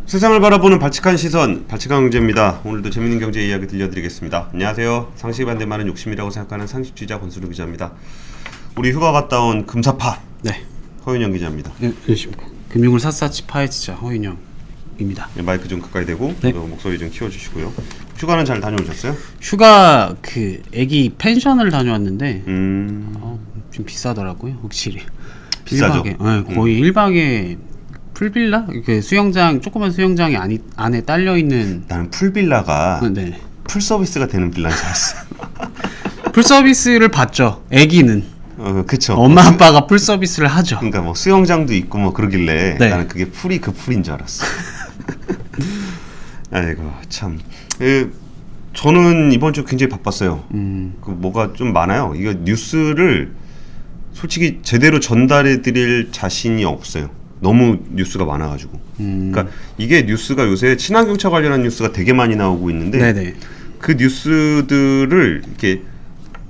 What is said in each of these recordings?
세상을 바라보는 발칙한 시선, 발칙한 경제입니다. 오늘도 재밌는 경제 이야기 들려드리겠습니다. 안녕하세요. 상식에 반대말은 욕심이라고 생각하는 상식주의자 권순우 기자입니다. 우리 휴가 갔다 온 금사파 네. 허윤영 기자입니다. 네, 안녕하십니까. 금융을 샅샅이 파헤치자 허윤영입니다. 네, 마이크 좀 가까이 대고 네. 목소리 좀 키워주시고요. 휴가는 잘 다녀오셨어요? 휴가 애기 펜션을 다녀왔는데 좀 비싸더라고요. 확실히. 비싸죠? 1박에, 네, 거의 1박에 풀빌라? 수영장, 조그만 수영장이 안에 딸려있는. 나는 풀빌라가 네. 풀서비스가 되는 빌라인 줄 알았어. 풀서비스를 받죠. 애기는. 그쵸. 엄마 아빠가 풀서비스를 하죠. 그러니까 뭐 수영장도 있고 뭐 그러길래 네. 나는 그게 풀이 그 풀인 줄 알았어. 아이고 참. 저는 이번 주 굉장히 바빴어요. 뭐가 좀 많아요. 이거 뉴스를 솔직히 제대로 전달해드릴 자신이 없어요. 너무 뉴스가 많아가지고. 그러니까 이게 뉴스가 요새 친환경차 관련한 뉴스가 되게 많이 나오고 있는데 네네. 그 뉴스들을 이렇게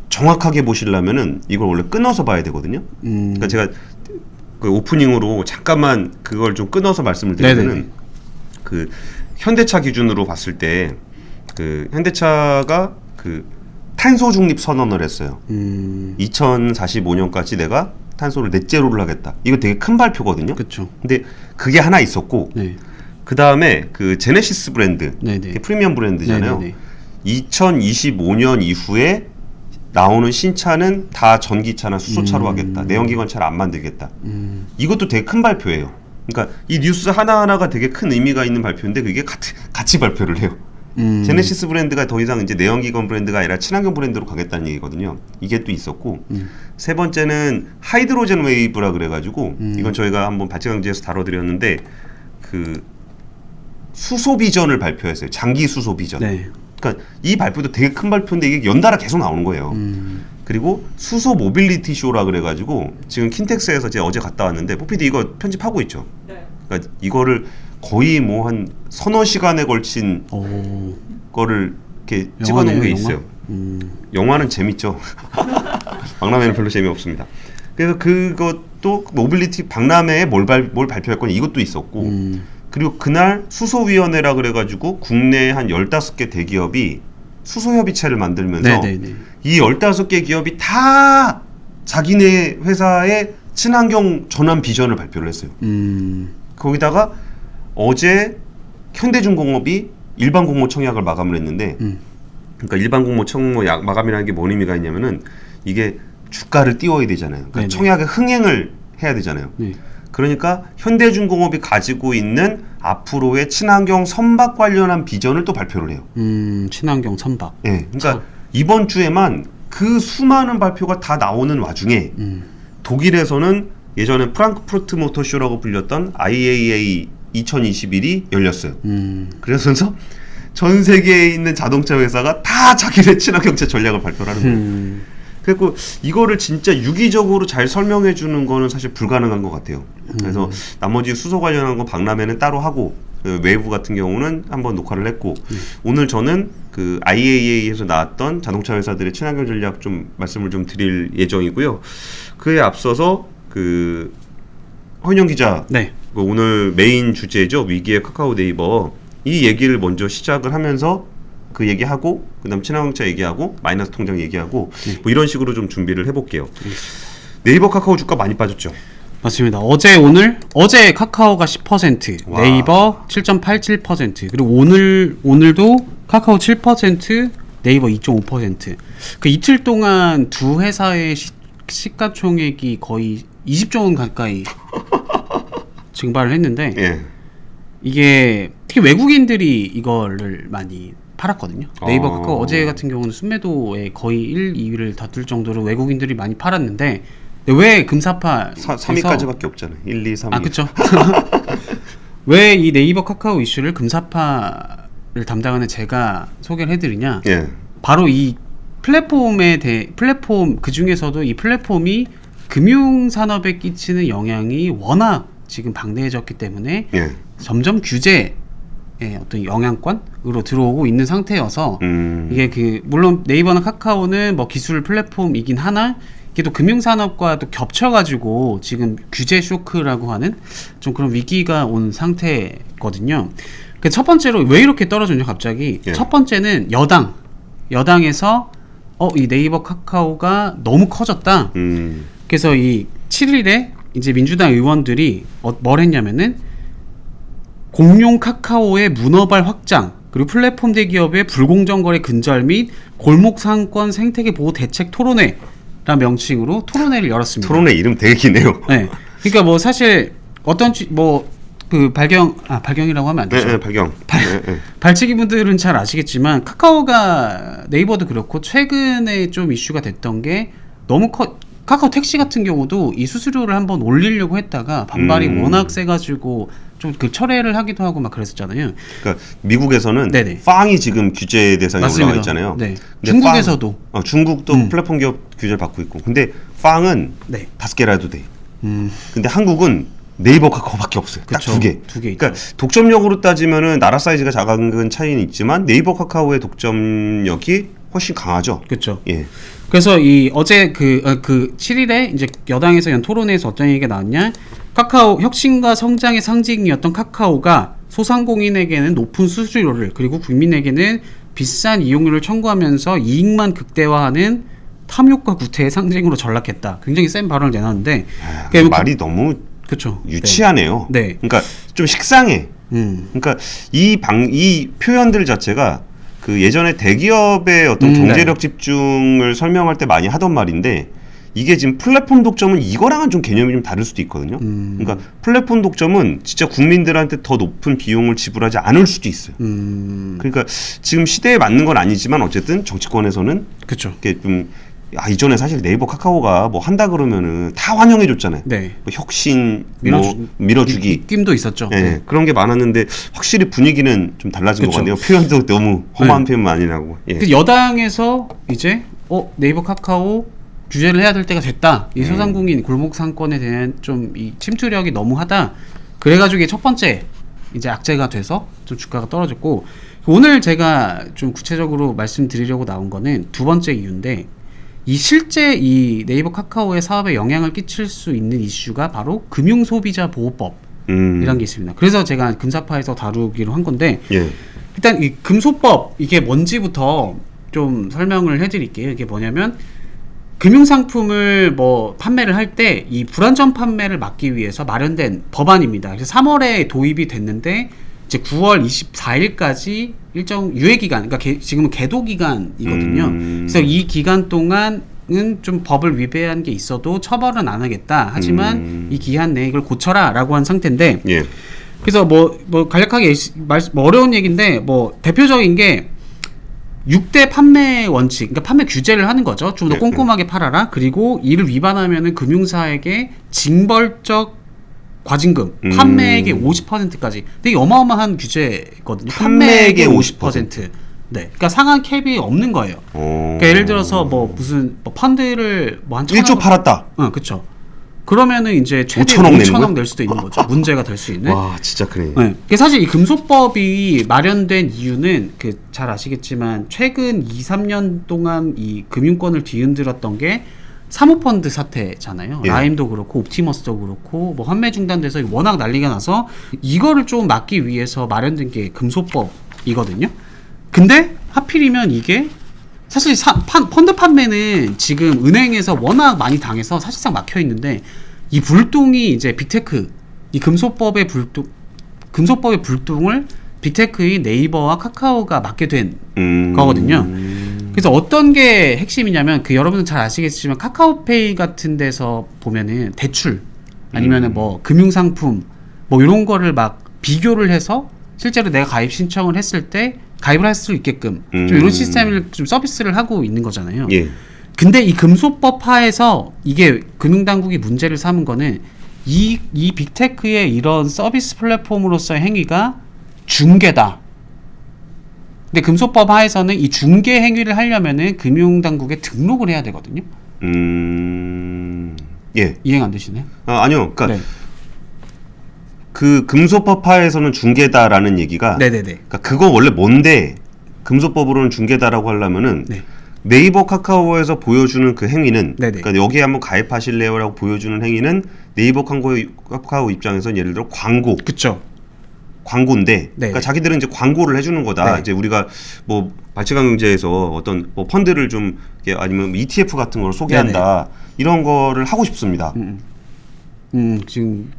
정확하게 보시려면은 이걸 원래 끊어서 봐야 되거든요. 그러니까 제가 그 오프닝으로 잠깐만 그걸 좀 끊어서 말씀을 드리면은 네네. 그 현대차 기준으로 봤을 때 그 현대차가 그 탄소 중립 선언을 했어요. 2045년까지 내가 탄소를 넷제로를 하겠다. 이거 되게 큰 발표거든요. 그쵸. 근데 그게 하나 있었고 네. 그 다음에 그 제네시스 브랜드, 네네. 프리미엄 브랜드잖아요. 네네네. 2025년 이후에 나오는 신차는 다 전기차나 수소차로 하겠다. 내연기관차를 안 만들겠다. 이것도 되게 큰 발표예요. 그러니까 이 뉴스 하나하나가 되게 큰 의미가 있는 발표인데 그게 같이 발표를 해요. 제네시스 브랜드가 더 이상 이제 내연기관 브랜드가 아니라 친환경 브랜드로 가겠다는 얘기거든요. 이게 또 있었고 세 번째는 하이드로젠 웨이브라 그래가지고 이건 저희가 한번 발칙강제에서 다뤄드렸는데 그 수소 비전을 발표했어요. 장기 수소 비전. 네. 그러니까 이 발표도 되게 큰 발표인데 이게 연달아 계속 나오는 거예요. 그리고 수소 모빌리티 쇼라 그래가지고 지금 킨텍스에서 제가 어제 갔다 왔는데 뽀피디 이거 편집하고 있죠. 네. 그러니까 이거를 거의 뭐 한 서너 시간에 걸친 거를 이렇게 찍어놓은 게 있어요. 영화는 재밌죠. 박람회는 별로 재미없습니다. 그래서 그것도 모빌리티 박람회에 뭘 발표할 거냐 이것도 있었고 그리고 그날 수소위원회라 그래가지고 국내 한 15개 대기업이 수소협의체를 만들면서 네네네. 이 15개 기업이 다 자기네 회사의 친환경 전환 비전을 발표를 했어요. 거기다가 어제 현대중공업이 일반 공모 청약을 마감을 했는데 그러니까 일반 공모 청모 마감이라는 게 뭔 의미가 있냐면은 이게 주가를 띄워야 되잖아요. 그러니까 청약에 흥행을 해야 되잖아요. 네. 그러니까 현대중공업이 가지고 있는 앞으로의 친환경 선박 관련한 비전을 또 발표를 해요. 친환경 선박. 네, 그러니까 이번 주에만 그 수많은 발표가 다 나오는 와중에 독일에서는 예전에 프랑크푸르트 모터쇼라고 불렸던 IAA 2021이 열렸어요. 그래서 전 세계에 있는 자동차 회사가 다 자기네 친환경차 전략을 발표하는 거예요. 그리고 이거를 진짜 유기적으로 잘 설명해 주는 거는 사실 불가능한 것 같아요. 그래서 나머지 수소 관련한 건 박람회는 따로 하고 그 웨이브 같은 경우는 한번 녹화를 했고 오늘 저는 그 IAA에서 나왔던 자동차 회사들의 친환경 전략 좀 말씀을 좀 드릴 예정이고요. 그에 앞서서 그 허윤영 기자 네. 그 오늘 메인 주제죠. 위기의 카카오 네이버 이 얘기를 먼저 시작을 하면서 그 얘기하고 그다음 친환경차 얘기하고 마이너스 통장 얘기하고 뭐 이런 식으로 좀 준비를 해볼게요. 네이버 카카오 주가 많이 빠졌죠. 맞습니다. 어제 카카오가 10%, 와. 네이버 7.87%, 그리고 오늘도 카카오 7%, 네이버 2.5%. 그 이틀 동안 두 회사의 시가총액이 거의 20조 원 가까이 증발을 했는데 예. 이게 특히 외국인들이 이거를 많이 팔았거든요. 네이버 카카오 어제 같은 경우는 순매도에 거의 1, 2위를 다툴 정도로 외국인들이 많이 팔았는데 왜 금사파 3위까지밖에 없잖아요. 1, 2, 3위. 아 그렇죠. 왜 이 네이버 카카오 이슈를 금사파를 담당하는 제가 소개를 해드리냐? 예. 바로 이 플랫폼 그 중에서도 이 플랫폼이 금융 산업에 끼치는 영향이 워낙 지금 방대해졌기 때문에 예. 점점 규제의 어떤 영향권으로 들어오고 있는 상태여서 이게 그 물론 네이버나 카카오는 뭐 기술 플랫폼이긴 하나 이게 또 금융산업과 또 겹쳐가지고 지금 규제 쇼크라고 하는 좀 그런 위기가 온 상태인 있거든요. 그 첫 번째로 왜 이렇게 떨어졌냐 갑자기. 예. 첫 번째는 여당에서 이 네이버 카카오가 너무 커졌다. 그래서 이 7일에 이제 민주당 의원들이 뭘 했냐면은 공룡 카카오의 문어발 확장, 그리고 플랫폼 대기업의 불공정 거래 근절 및 골목 상권 생태계 보호 대책 토론회라는 명칭으로 토론회를 열었습니다. 토론회 이름 되게 기네요. 네. 그러니까 뭐 사실 어떤 그 발경이라고 하면 안 되죠. 네, 발경. 발치기 분들은 잘 아시겠지만 카카오가 네이버도 그렇고 최근에 좀 이슈가 됐던 게 너무 카카오 택시 같은 경우도 이 수수료를 한번 올리려고 했다가 반발이 워낙 세가지고 좀 그 철회를 하기도 하고 막 그랬었잖아요. 그러니까 미국에서는 네네. 빵이 지금 규제 대상에 올라가 있잖아요. 네. 근데 중국에서도 중국도 플랫폼 기업 규제를 받고 있고. 근데 빵은 네. 5개라도 돼. 근데 한국은 네이버 카카오밖에 없어요. 딱 그쵸. 2개. 두 개 있죠. 그러니까 독점력으로 따지면은 나라 사이즈가 작은 차이는 있지만 네이버 카카오의 독점력이 훨씬 강하죠. 그렇죠. 예. 그래서 이 어제 그 7일에 이제 여당에서 연 토론회에서 어떤 얘기가 나왔냐? 카카오 혁신과 성장의 상징이었던 카카오가 소상공인에게는 높은 수수료를, 그리고 국민에게는 비싼 이용료를 청구하면서 이익만 극대화하는 탐욕과 구태의 상징으로 전락했다. 굉장히 센 발언을 내놨는데 말이 너무 그렇죠. 유치하네요. 네. 그러니까 좀 식상해. 그러니까 이 표현들 자체가 그 예전에 대기업의 어떤 경제력 집중을 설명할 때 많이 하던 말인데, 이게 지금 플랫폼 독점은 이거랑은 좀 개념이 좀 다를 수도 있거든요. 그러니까 플랫폼 독점은 진짜 국민들한테 더 높은 비용을 지불하지 않을 수도 있어요. 그러니까 지금 시대에 맞는 건 아니지만 어쨌든 정치권에서는 그렇죠. 이게 좀 이전에 사실 네이버 카카오가 뭐 한다 그러면은 다 환영해 줬잖아요. 네. 뭐 혁신, 밀어주기. 느낌도 있었죠. 네. 네. 그런 게 많았는데 확실히 분위기는 좀 달라진 그쵸. 것 같네요. 표현도 너무 험한 표현 많이 나고. 예. 그 여당에서 이제 네이버 카카오 규제를 해야 될 때가 됐다. 이 소상공인 골목 상권에 대한 좀 이 침투력이 너무하다. 그래가지고 이게 첫 번째 이제 악재가 돼서 좀 주가가 떨어졌고, 오늘 제가 좀 구체적으로 말씀드리려고 나온 거는 두 번째 이유인데, 실제 이 네이버 카카오의 사업에 영향을 끼칠 수 있는 이슈가 바로 금융소비자보호법이라는 게 있습니다. 그래서 제가 금사파에서 다루기로 한 건데, 예. 일단 이 금소법 이게 뭔지부터 좀 설명을 해드릴게요. 이게 뭐냐면 금융상품을 뭐 판매를 할 때 이 불안전 판매를 막기 위해서 마련된 법안입니다. 그래서 3월에 도입이 됐는데 이제 9월 24일까지 일정 유예 기간, 그러니까 지금은 계도 기간이거든요. 그래서 이 기간 동안은 좀 법을 위배한 게 있어도 처벌은 안 하겠다. 하지만 이 기한 내에 이걸 고쳐라라고 한 상태인데, 예. 그래서 뭐 간략하게 뭐 어려운 얘기인데, 뭐 대표적인 게 6대 판매 원칙, 그러니까 판매 규제를 하는 거죠. 좀 더 꼼꼼하게 팔아라. 그리고 이를 위반하면은 금융사에게 징벌적 과징금, 판매액의 50%까지. 되게 어마어마한 규제거든요. 판매액의 50%. 네, 그러니까 상한 캡이 없는 거예요. 그러니까 예를 들어서 뭐 무슨 펀드를 뭐 한 1조 팔았다. 그렇죠. 그러면은 이제 최대 5천억 낼 수도 있는 거죠. 문제가 될 수 있는. 와, 진짜 크네. 네. 사실 이 금소법이 마련된 이유는 잘 아시겠지만 최근 2, 3년 동안 이 금융권을 뒤흔들었던 게 사모펀드 사태잖아요. 예. 라임도 그렇고 옵티머스도 그렇고 뭐 환매 중단돼서 워낙 난리가 나서 이거를 좀 막기 위해서 마련된 게 금소법이거든요. 근데 하필이면 이게 사실 펀드 판매는 지금 은행에서 워낙 많이 당해서 사실상 막혀 있는데, 이 불똥이 이제 빅테크, 이 금소법의 불똥을 빅테크인 네이버와 카카오가 맡게 된 거거든요. 그래서 어떤 게 핵심이냐면, 여러분은 잘 아시겠지만 카카오페이 같은 데서 보면은 대출 아니면은 뭐 금융상품 뭐 이런 거를 막 비교를 해서 실제로 내가 가입 신청을 했을 때 가입을 할 수 있게끔 좀 이런 시스템을 좀 서비스를 하고 있는 거잖아요. 예. 근데 이 금소법 하에서 이게 금융당국이 문제를 삼은 거는 이 빅테크의 이런 서비스 플랫폼으로서의 행위가 중개다. 근데 금소법 하에서는 이 중개 행위를 하려면은 금융당국에 등록을 해야 되거든요. 예. 이행 안 되시나요? 아니요. 그러니까 네. 그 금소법하에서는 중개다라는 얘기가, 네네네. 그러니까 그거 원래 뭔데 금소법으로는 중개다라고 하려면은 네. 네이버 카카오에서 보여주는 그 행위는, 네네. 그러니까 여기에 한번 가입하실래요라고 보여주는 행위는 네이버 카카오 입장에서는 예를 들어 그쵸. 광고인데, 네. 그러니까 자기들은 이제 광고를 해주는 거다. 네. 이제 우리가 뭐 발칙한경제에서 어떤 뭐 펀드를 좀 이렇게 아니면 ETF 같은 걸 소개한다 이런 거를 하고 싶습니다. 지금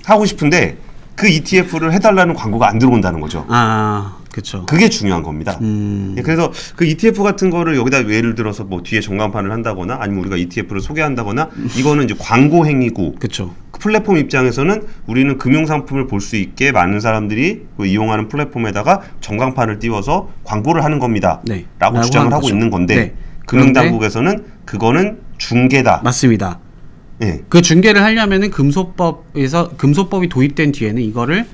하고 싶은데 그 ETF를 해달라는 광고가 안 들어온다는 거죠. 그렇죠. 그게 중요한 겁니다. 예, 그래서 그 ETF 같은 거를 여기다 예를 들어서 뭐 뒤에 전광판을 한다거나 아니면 우리가 ETF를 소개한다거나 이거는 이제 광고 행위고 그렇죠. 그 플랫폼 입장에서는 우리는 금융 상품을 볼 수 있게 많은 사람들이 그 이용하는 플랫폼에다가 전광판을 띄워서 광고를 하는 겁니다. 네. 라고 주장을 하고 거죠. 있는 건데 네. 금융당국에서는 그거는 중개다. 맞습니다. 예. 그 중개를 하려면은 금소법이 도입된 뒤에는 이거를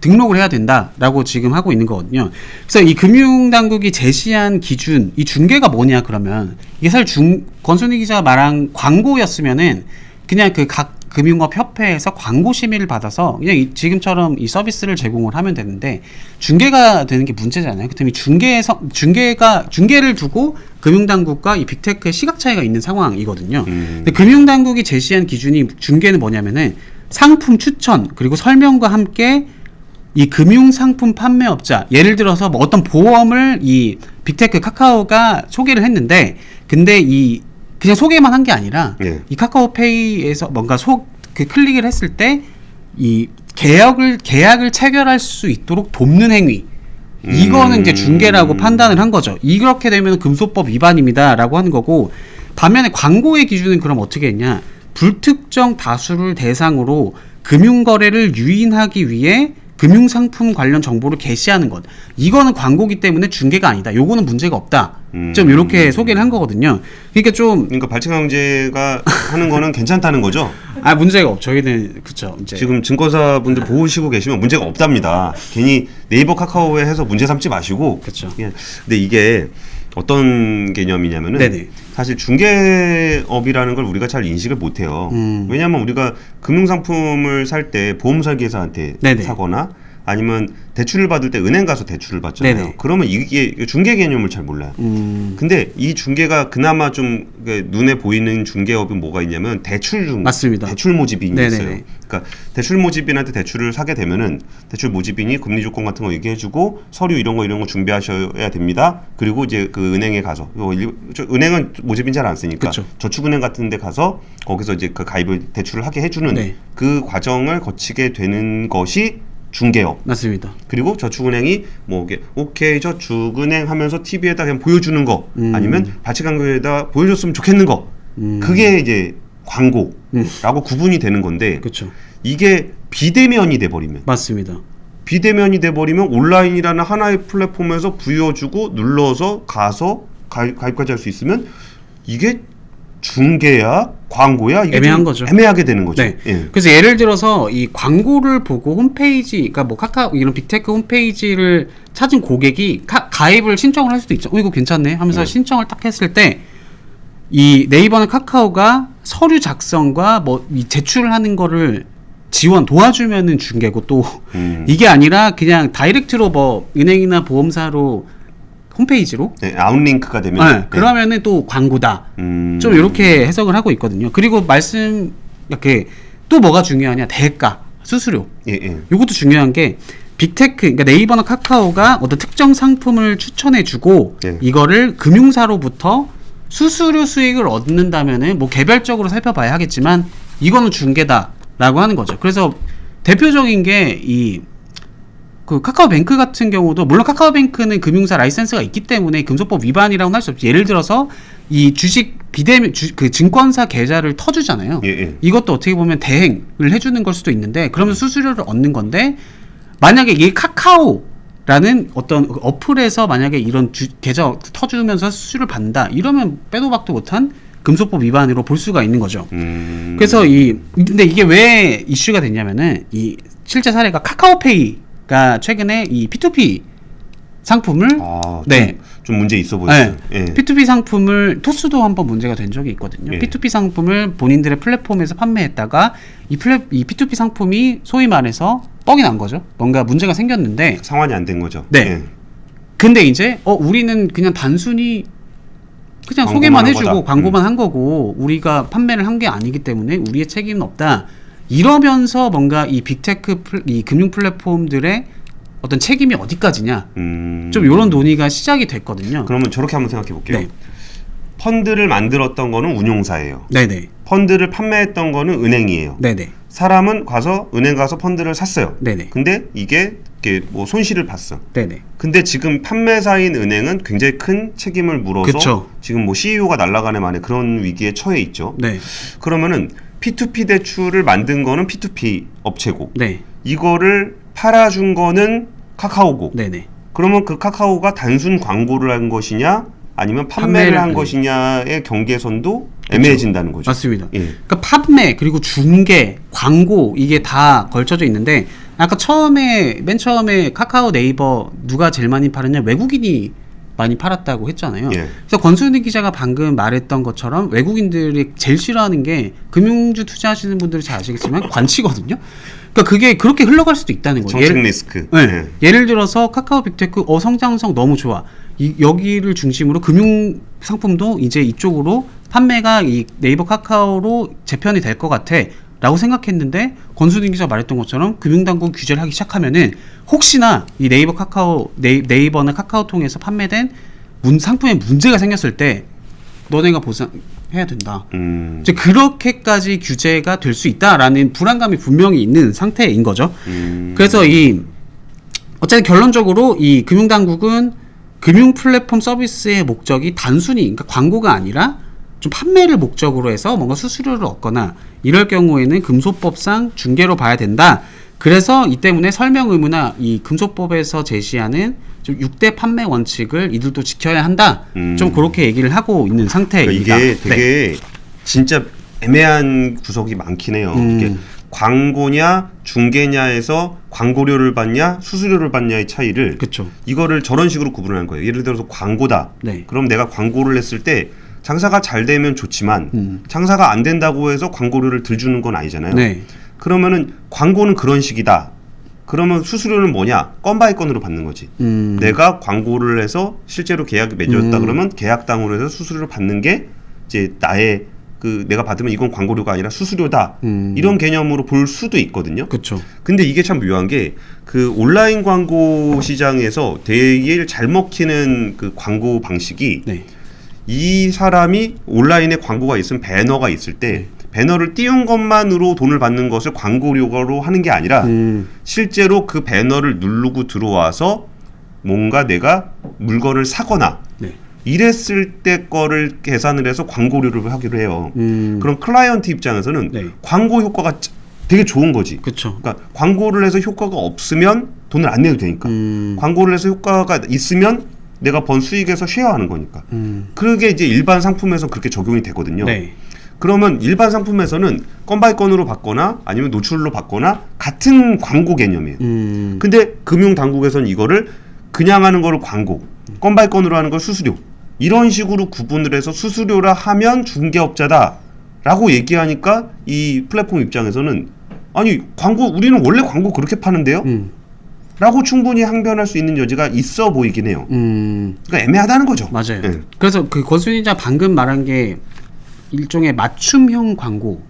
등록을 해야 된다라고 지금 하고 있는 거거든요. 그래서 이 금융당국이 제시한 기준, 이 중개가 뭐냐 그러면 이게 사실 권순희 기자가 말한 광고였으면은 그냥 그 각 금융업 협회에서 광고 심의를 받아서 그냥 지금처럼 이 서비스를 제공을 하면 되는데 중개가 되는 게 문제잖아요. 그렇다면 중개를 두고 금융당국과 이 빅테크의 시각 차이가 있는 상황이거든요. 근데 금융당국이 제시한 기준이 중개는 뭐냐면은 상품 추천 그리고 설명과 함께 이 금융상품 판매업자 예를 들어서 뭐 어떤 보험을 이 빅테크 카카오가 소개를 했는데 근데 그냥 소개만 한 게 아니라 예. 이 카카오페이에서 뭔가 그 클릭을 했을 때 이 계약을 체결할 수 있도록 돕는 행위 이거는 이제 중개라고 판단을 한 거죠. 이렇게 되면 금소법 위반입니다라고 하는 거고 반면에 광고의 기준은 그럼 어떻게 했냐? 불특정 다수를 대상으로 금융거래를 유인하기 위해 금융상품 관련 정보를 게시하는 것. 이거는 광고기 때문에 중개가 아니다. 요거는 문제가 없다. 좀 이렇게 소개를 한 거거든요. 그러니까 발칙한경제가 하는 거는 괜찮다는 거죠. 문제가 없죠. 저희는 그렇죠. 이제 지금 증권사분들 보시고 계시면 문제가 없답니다. 괜히 네이버 카카오에 해서 문제 삼지 마시고. 그렇죠. 근데 이게 어떤 개념이냐면은 네네. 사실 중개업이라는 걸 우리가 잘 인식을 못해요. 왜냐하면 우리가 금융상품을 살 때 보험 설계사한테 네네. 사거나 아니면 대출을 받을 때 은행 가서 대출을 받잖아요. 네네. 그러면 이게 중개 개념을 잘 몰라요. 근데 이 중개가 그나마 좀 눈에 보이는 중개업이 뭐가 있냐면 맞습니다. 대출 모집인이 네네네. 있어요. 그러니까 대출 모집인한테 대출을 사게 되면은 대출 모집인이 금리 조건 같은 거 얘기해주고 서류 이런 거 준비하셔야 됩니다. 그리고 이제 그 은행에 가서 은행은 모집인 잘 안 쓰니까 그쵸. 저축은행 같은데 가서 거기서 이제 그 가입을 대출을 하게 해주는 네. 그 과정을 거치게 되는 것이 중개업. 맞습니다. 그리고 저축은행이 뭐 이게 오케이 저축은행 하면서 TV에다 그냥 보여주는 거 아니면 발칙한경제에다 보여줬으면 좋겠는 거 그게 이제 광고라고 구분이 되는 건데 그렇죠. 이게 비대면이 돼버리면 맞습니다. 비대면이 돼버리면 온라인이라는 하나의 플랫폼에서 부여주고 눌러서 가서 가입까지 할 수 있으면 이게 중개야 광고야 이게 애매한 거죠. 애매하게 되는 거죠. 네. 예. 그래서 예를 들어서 이 광고를 보고 홈페이지, 그러니까 뭐 카카오 이런 빅테크 홈페이지를 찾은 고객이 가입을 신청을 할 수도 있죠. 이거 괜찮네 하면서 신청을 딱 했을 때 이 네이버나 카카오가 서류 작성과 뭐 이 제출을 하는 거를 도와주면은 중개고 또 이게 아니라 그냥 다이렉트로 뭐 은행이나 보험사로 홈페이지로 네, 아웃링크가 되면 그러면은 또 광고다. 좀 이렇게 해석을 하고 있거든요. 그리고 이렇게 또 뭐가 중요하냐? 대가, 수수료. 이것도 중요한 게 빅테크, 그러니까 네이버나 카카오가 어떤 특정 상품을 추천해주고 이거를 금융사로부터 수수료 수익을 얻는다면은 뭐 개별적으로 살펴봐야 하겠지만 이거는 중개다라고 하는 거죠. 그래서 대표적인 게 그 카카오뱅크 같은 경우도 물론 카카오뱅크는 금융사 라이센스가 있기 때문에 금소법 위반이라고는 할 수 없죠. 예를 들어서 이 주식 그 증권사 계좌를 터주잖아요. 이것도 어떻게 보면 대행을 해주는 걸 수도 있는데 그러면 수수료를 얻는 건데 만약에 이게 카카오라는 어떤 어플에서 만약에 이런 계좌 터주면서 수수료를 받는다 이러면 빼도 박도 못한 금소법 위반으로 볼 수가 있는 거죠. 그래서 근데 이게 왜 이슈가 됐냐면은 이 실제 사례가 카카오페이가 최근에 이 P2P 상품을 좀 문제 있어 보였어요. P2P 상품을 토스도 한번 문제가 된 적이 있거든요. P2P 상품을 본인들의 플랫폼에서 판매했다가 이 P2P 상품이 소위 말해서 뻥이 난 거죠. 뭔가 문제가 생겼는데 상환이 안 된 거죠. 근데 이제 우리는 그냥 단순히 그냥 소개만 해주고 광고만 한 거고 우리가 판매를 한 게 아니기 때문에 우리의 책임은 없다. 이러면서 뭔가 이 빅테크 이 금융 플랫폼들의 어떤 책임이 어디까지냐 좀 이런 논의가 시작이 됐거든요. 그러면 저렇게 한번 생각해 볼게요. 네. 펀드를 만들었던 거는 운용사예요. 네네. 펀드를 판매했던 거는 은행이에요. 네네. 사람은 은행 가서 펀드를 샀어요. 네네. 근데 이게 뭐 손실을 봤어. 네네. 근데 지금 판매사인 은행은 굉장히 큰 책임을 물어서 그쵸. 지금 뭐 CEO가 날아가네 만에 그런 위기에 처해 있죠. 네. 그러면은 P2P 대출을 만든 거는 P2P 업체고 네. 이거를 팔아준 거는 카카오고 네네. 그러면 그 카카오가 단순 광고를 한 것이냐 아니면 판매를 한 네. 것이냐의 경계선도 애매해진다는 거죠. 맞습니다. 예. 그러니까 판매 그리고 중개, 광고 이게 다 걸쳐져 있는데 아까 맨 처음에 카카오 네이버 누가 제일 많이 팔았냐 외국인이 많이 팔았다고 했잖아요. 예. 그래서 권순희 기자가 방금 말했던 것처럼 외국인들이 제일 싫어하는 게 금융주 투자하시는 분들이 잘 아시겠지만 관치거든요. 그러니까 그게 그렇게 흘러갈 수도 있다는 거예요. 정책 리스크. 네. 예. 예를 들어서 카카오 빅테크 성장성 너무 좋아. 여기를 중심으로 금융 상품도 이제 이쪽으로 판매가 이 네이버 카카오로 재편이 될 것 같아 라고 생각했는데 권순희 기자가 말했던 것처럼 금융당국 규제를 하기 시작하면은 혹시나 이 네이버나 카카오통해서 판매된 상품에 문제가 생겼을 때 너네가 보상해야 된다. 이제 그렇게까지 규제가 될 수 있다라는 불안감이 분명히 있는 상태인 거죠. 그래서 어쨌든 결론적으로 이 금융당국은 금융 플랫폼 서비스의 목적이 단순히 그러니까 광고가 아니라 좀 판매를 목적으로 해서 뭔가 수수료를 얻거나 이럴 경우에는 금소법상 중개로 봐야 된다. 그래서 이 때문에 설명 의무나 이 금소법에서 제시하는 좀 6대 판매 원칙을 이들도 지켜야 한다. 좀 그렇게 얘기를 하고 있는 상태입니다. 그러니까 이게 되게 진짜 애매한 구석이 많긴 해요. 이게 광고냐 중개냐에서 광고료를 받냐 수수료를 받냐의 차이를 그쵸. 이거를 저런 식으로 구분하는 거예요. 예를 들어서 광고다. 네. 그럼 내가 광고를 했을 때 장사가 잘 되면 좋지만 장사가 안 된다고 해서 광고료를 덜 주는 건 아니잖아요. 네. 그러면은 광고는 그런 식이다. 그러면 수수료는 뭐냐? 건바이 건으로 받는 거지. 내가 광고를 해서 실제로 계약이 맺어졌다 그러면 계약당으로 해서 수수료를 받는 게 이제 나의 내가 받으면 이건 광고료가 아니라 수수료다. 이런 개념으로 볼 수도 있거든요. 그렇죠. 근데 이게 참 묘한 게 그 온라인 광고 시장에서 되게 잘 먹히는 그 광고 방식이 네. 이 사람이 온라인에 광고가 있으면 배너가 있을 때 배너를 띄운 것만으로 돈을 받는 것을 광고료로 하는 게 아니라 실제로 그 배너를 누르고 들어와서 뭔가 내가 물건을 사거나 네. 이랬을 때 거를 계산을 해서 광고료를 하기로 해요. 그럼 클라이언트 입장에서는 네. 광고 효과가 되게 좋은 거지. 그렇죠. 그러니까 광고를 해서 효과가 없으면 돈을 안 내도 되니까. 광고를 해서 효과가 있으면 내가 번 수익에서 쉐어하는 거니까. 그게 이제 일반 상품에서 그렇게 적용이 되거든요. 네. 그러면 일반 상품에서는 건바이 건으로 받거나 아니면 노출로 받거나 같은 광고 개념이에요. 근데 금융 당국에서는 이거를 그냥 하는 거를 광고, 건바이 건으로 하는 걸 수수료. 이런 식으로 구분을 해서 수수료라 하면 중개업자다라고 얘기하니까 이 플랫폼 입장에서는 아니 우리는 원래 광고 그렇게 파는데요? 라고 충분히 항변할 수 있는 여지가 있어 보이긴 해요. 그러니까 애매하다는 거죠. 맞아요. 네. 그래서 그 권순희 기자 방금 말한 게 일종의 맞춤형 광고로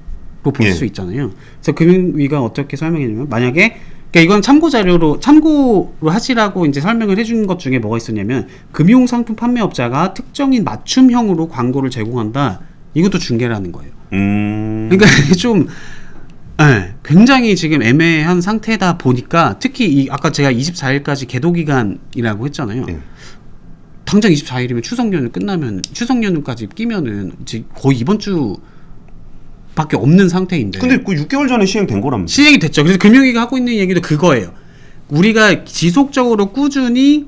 볼 수 예. 있잖아요. 그래서 금융위가 어떻게 설명했냐면 만약에 그러니까 이건 참고로 하시라고 이제 설명을 해준 것 중에 뭐가 있었냐면 금융상품 판매업자가 특정인 맞춤형으로 광고를 제공한다. 이것도 중개라는 거예요. 그러니까 좀 굉장히 지금 애매한 상태다 보니까 특히 아까 제가 24일까지 계도 기간이라고 했잖아요. 예. 당장 24일이면 추석 연휴 끝나면 추석 연휴까지 끼면은 이제 거의 이번 주밖에 없는 상태인데. 근데 그 6개월 전에 시행된 거랍니다. 시행이 됐죠. 그래서 금융위가 하고 있는 얘기도 그거예요. 우리가 지속적으로 꾸준히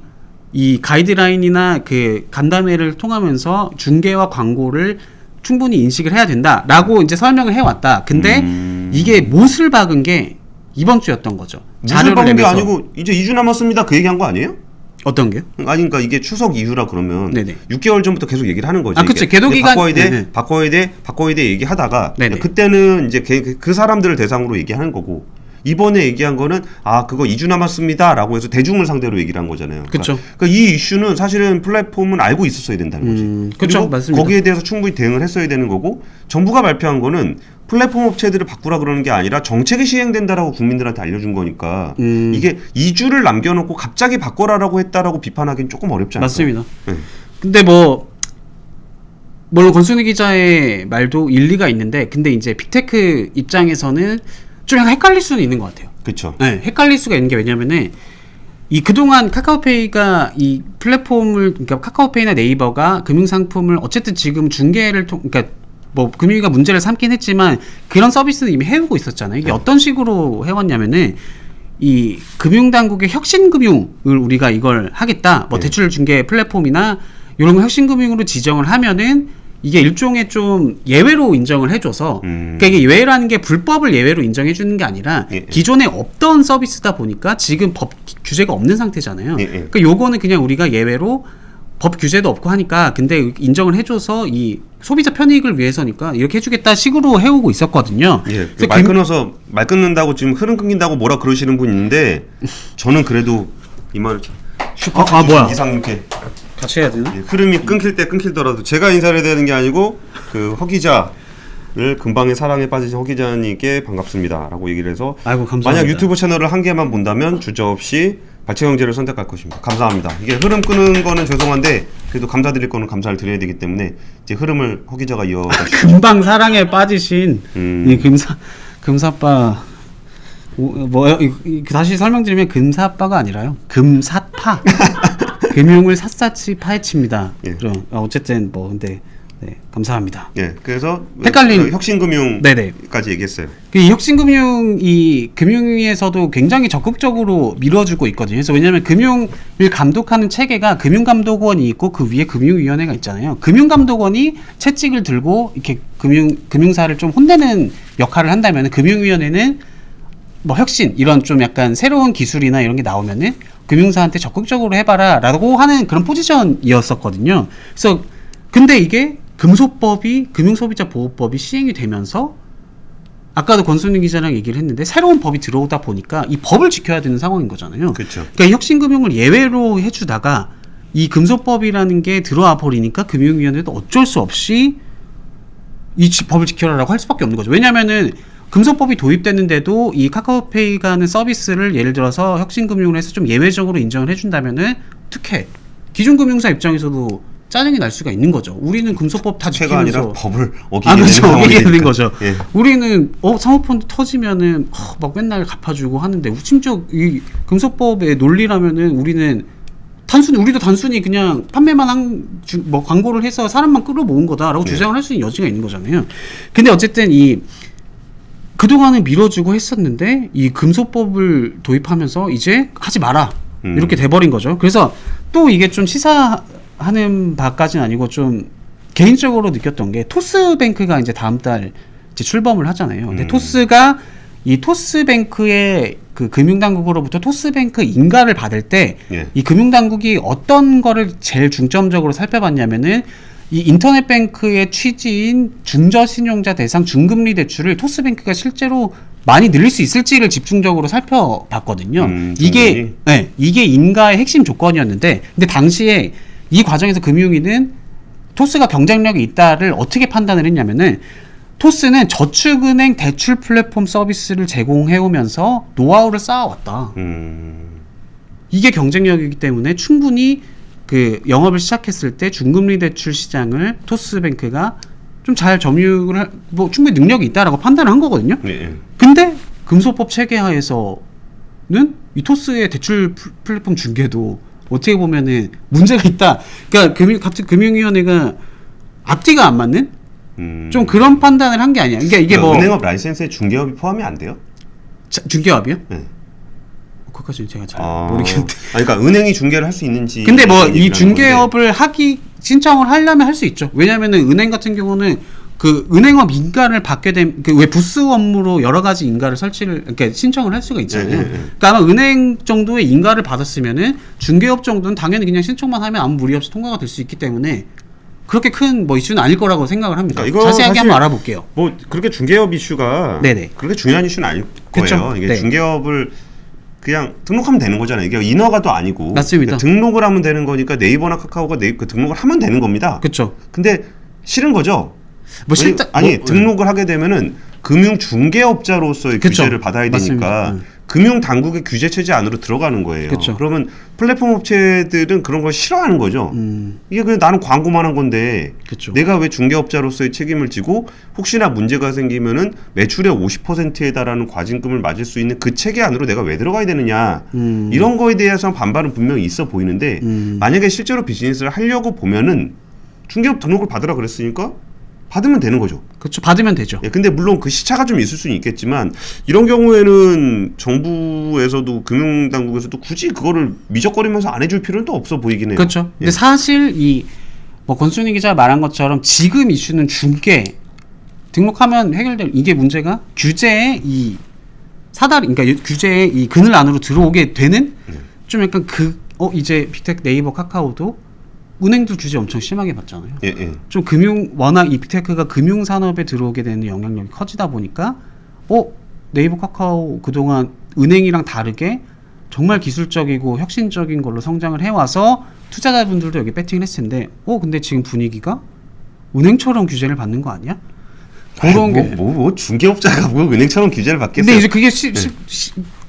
이 가이드라인이나 그 간담회를 통하면서 중개와 광고를 충분히 인식을 해야 된다라고 이제 설명을 해왔다. 근데 이게 못을 박은 게 이번 주였던 거죠. 무슨 박은 게 아니고 이제 2주 남았습니다. 그 얘기한 거 아니에요? 어떤 게요? 아니 그러니까 이게 추석 이후라 그러면 네네. 6개월 전부터 계속 얘기를 하는 거죠. 아, 그쵸. 계도 기간 바꿔야 돼 얘기하다가 네네. 그때는 이제 그 사람들을 대상으로 얘기하는 거고 이번에 얘기한 거는 그거 2주 남았습니다라고 해서 대중을 상대로 얘기를 한 거잖아요. 그렇죠. 그러니까 이 이슈는 사실은 플랫폼은 알고 있었어야 된다는 거지. 그렇죠. 그리고 맞습니다. 거기에 대해서 충분히 대응을 했어야 되는 거고 정부가 발표한 거는 플랫폼 업체들을 바꾸라 그러는 게 아니라 정책이 시행된다라고 국민들한테 알려준 거니까 이게 2주를 남겨놓고 갑자기 바꿔라라고 했다라고 비판하기는 조금 어렵지 않을까? 맞습니다. 네. 근데 물론 권순희 기자의 말도 일리가 있는데 근데 이제 빅테크 입장에서는 좀 약간 헷갈릴 수는 있는 것 같아요. 그렇죠. 네, 헷갈릴 수가 있는 게 왜냐면은 이 그동안 카카오페이가 이 플랫폼을 그러니까 카카오페이나 네이버가 금융상품을 어쨌든 지금 중개를 그러니까 뭐 금융위가 문제를 삼긴 했지만 그런 서비스는 이미 해오고 있었잖아요. 이게 어떤 식으로 해왔냐면은 이 금융당국의 혁신금융을 우리가 이걸 하겠다. 뭐 대출 중개 플랫폼이나 이런 거 혁신금융으로 지정을 하면은 이게 일종의 좀 예외로 인정을 해줘서 그러니까 이게 예외라는 게 불법을 예외로 인정해 주는 게 아니라 기존에 없던 서비스다 보니까 지금 법 규제가 없는 상태잖아요. 그러니까 요거는 그냥 우리가 예외로 법 규제도 없고 하니까 근데 인정을 해줘서 이 소비자 편익을 위해서니까 이렇게 해주겠다 식으로 해오고 있었거든요. 예, 말 끊어서 말 끊는다고 지금 흐름 끊긴다고 뭐라 그러시는 분 있는데 저는 그래도 이 말 슈퍼 뭐야? 이상 이렇게 같이 해야 되나? 흐름이 끊길 때 끊길더라도 제가 인사를 해야 되는 게 아니고 그 허 기자를 금방의 사랑에 빠지신 허 기자님께 반갑습니다라고 얘기를 해서 아이고 감사합니다. 만약 유튜브 채널을 한 개만 본다면 주저없이 발췌경제를 선택할 것입니다. 감사합니다. 이게 흐름 끄는 거는 죄송한데 그래도 감사드릴 거는 감사를 드려야 되기 때문에 이제 흐름을 허 기자가 이어가시죠. 금방 사랑에 빠지신 이 금사빠 다시 설명드리면 금사빠가 아니라요 금사파 금융을 샅샅이 파헤칩니다. 예. 그럼 어쨌든 뭐 근데 네, 감사합니다. 예, 그래서 헷갈린 혁신금융까지 얘기했어요. 이 혁신금융 이 금융위에서도 굉장히 적극적으로 밀어주고 있거든요. 그래서 왜냐하면 금융을 감독하는 체계가 금융감독원이 있고 그 위에 금융위원회가 있잖아요. 금융감독원이 채찍을 들고 이렇게 금융사를 좀 혼내는 역할을 한다면 금융위원회는 뭐 혁신 이런 좀 약간 새로운 기술이나 이런 게 나오면은 금융사한테 적극적으로 해봐라라고 하는 그런 포지션이었었거든요. 그래서 근데 이게 금소법이 금융소비자보호법이 시행이 되면서 아까도 권순희 기자랑 얘기를 했는데 새로운 법이 들어오다 보니까 이 법을 지켜야 되는 상황인 거잖아요. 그렇죠. 그러니까 혁신금융을 예외로 해주다가 이 금소법이라는 게 들어와 버리니까 금융위원회도 어쩔 수 없이 이 법을 지켜라라고 할 수밖에 없는 거죠. 왜냐면은 금소법이 도입됐는데도 이 카카오페이가 하는 서비스를 예를 들어서 혁신금융을 해서 좀 예외적으로 인정을 해준다면은 어떻게 기존 금융사 입장에서도 짜증이 날 수가 있는 거죠. 우리는 금소법 다 지키면서 아니라 법을 어기게 그렇죠. 되는 어기게 되는 거죠. 예. 우리는 사모펀드 터지면은 막 맨날 갚아주고 하는데 심지어 이 금소법의 논리라면은 우리도 단순히 그냥 판매만 뭐 광고를 해서 사람만 끌어모은 거다라고 주장을 할 수 있는 여지가 있는 거잖아요. 근데 어쨌든 그동안은 밀어주고 했었는데 이 금소법을 도입하면서 이제 하지 마라 이렇게 돼버린 거죠. 그래서 또 이게 좀 시사하는 바까지는 아니고 좀 개인적으로 느꼈던 게 토스뱅크가 이제 다음 달 이제 출범을 하잖아요. 근데 토스가 이 토스뱅크의 그 금융당국으로부터 토스뱅크 인가를 받을 때 이 금융당국이 어떤 거를 제일 중점적으로 살펴봤냐면은 이 인터넷뱅크의 취지인 중저신용자 대상 중금리 대출을 토스뱅크가 실제로 많이 늘릴 수 있을지를 집중적으로 살펴봤거든요. 이게 인가의 핵심 조건이었는데, 근데 당시에 이 과정에서 금융위는 토스가 경쟁력이 있다를 어떻게 판단을 했냐면은 토스는 저축은행 대출 플랫폼 서비스를 제공해오면서 노하우를 쌓아왔다. 이게 경쟁력이기 때문에 충분히 그 영업을 시작했을 때 중금리 대출 시장을 토스뱅크가 좀 잘 점유를 뭐 충분히 능력이 있다라고 판단을 한 거거든요. 근데 금소법 체계 하에서는 이 토스의 대출 플랫폼 중개도 어떻게 보면은 문제가 있다. 그러니까 갑자기 금융위원회가 앞뒤가 안 맞는 좀 그런 판단을 한 게 아니야. 그러니까 이게 뭐 은행업 라이센스에 중개업이 포함이 안 돼요? 중개업이요? 네. 그것까지는 제가 잘 모르겠는데. 그러니까 은행이 중개를 할 수 있는지. 근데 뭐 이 중개업을 신청을 하려면 할 수 있죠. 왜냐하면은 은행 같은 경우는 그 은행업 인가를 받게 되면 그 왜 부스 업무로 여러 가지 인가를 그러니까 신청을 할 수가 있잖아요. 그러니까 아마 은행 정도의 인가를 받았으면은 중개업 정도는 당연히 그냥 신청만 하면 아무 무리 없이 통과가 될 수 있기 때문에 그렇게 큰 뭐 이슈는 아닐 거라고 생각을 합니다. 그러니까 자세하게 한번 알아볼게요. 뭐 그렇게 중개업 이슈가 네네. 그렇게 중요한 이슈는 거예요. 그쵸? 이게 네. 중개업을 그냥 등록하면 되는 거잖아요. 이게 인허가도 아니고 맞습니다. 그러니까 등록을 하면 되는 거니까 네이버나 카카오가 그 등록을 하면 되는 겁니다. 그렇죠. 근데 싫은 거죠. 뭐 실제 아니 등록을 하게 되면은 금융 중개업자로서의 그쵸. 규제를 받아야 되니까 맞습니다. 금융 당국의 규제 체제 안으로 들어가는 거예요. 그쵸. 그러면 플랫폼 업체들은 그런 걸 싫어하는 거죠. 이게 그냥 나는 광고만 한 건데 그쵸. 내가 왜 중개업자로서의 책임을 지고 혹시나 문제가 생기면은 매출의 50%에 달하는 과징금을 맞을 수 있는 그 체계 안으로 내가 왜 들어가야 되느냐 이런 거에 대해서 반발은 분명히 있어 보이는데 만약에 실제로 비즈니스를 하려고 보면은 중개업 등록을 받으라 그랬으니까 받으면 되는 거죠. 그렇죠. 받으면 되죠. 예, 근데 물론 그 시차가 좀 있을 수는 있겠지만 이런 경우에는 정부에서도 금융당국에서도 굳이 그거를 미적거리면서 안 해줄 필요는 또 없어 보이긴 해요. 그렇죠. 예. 근데 사실 이 뭐 권순희 기자 말한 것처럼 지금 이슈는 중개 등록하면 해결될 이게 문제가 규제의 이 사다리 그러니까 규제의 이 그늘 안으로 들어오게 되는 좀 약간 이제 빅테크 네이버 카카오도 은행도 규제 엄청 심하게 받잖아요. 예, 예. 좀 워낙 이 빅테크가 금융 산업에 들어오게 되는 영향력이 커지다 보니까 네이버 카카오 그동안 은행이랑 다르게 정말 기술적이고 혁신적인 걸로 성장을 해와서 투자자분들도 여기 배팅을 했을 텐데 근데 지금 분위기가 은행처럼 규제를 받는 거 아니야? 그런 게 뭐 중개업자가 뭐 은행처럼 규제를 받겠어요? 근데 이제 그게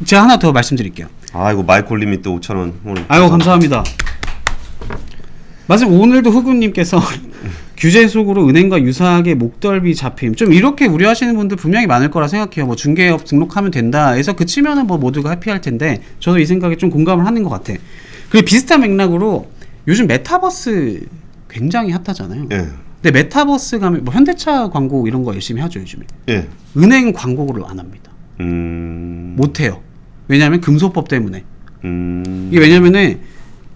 제가 하나 더 말씀드릴게요. 아이고 마이콜 리미트 5,000원 오늘 아유 감사합니다. 맞습니다. 오늘도 흑우님께서 규제 속으로 은행과 유사하게 목덜미 잡힘 좀 이렇게 우려하시는 분들 분명히 많을 거라 생각해요. 뭐 중개업 등록하면 된다 해서 그치면은 뭐 모두가 해피할 텐데 저도 이 생각에 좀 공감을 하는 것 같아. 그리고 비슷한 맥락으로 요즘 메타버스 굉장히 핫하잖아요. 예. 근데 메타버스 가면 뭐 현대차 광고 이런 거 열심히 하죠 요즘에. 예. 은행 광고를 안 합니다. 못 해요. 왜냐하면 금소법 때문에. 이게 왜냐면은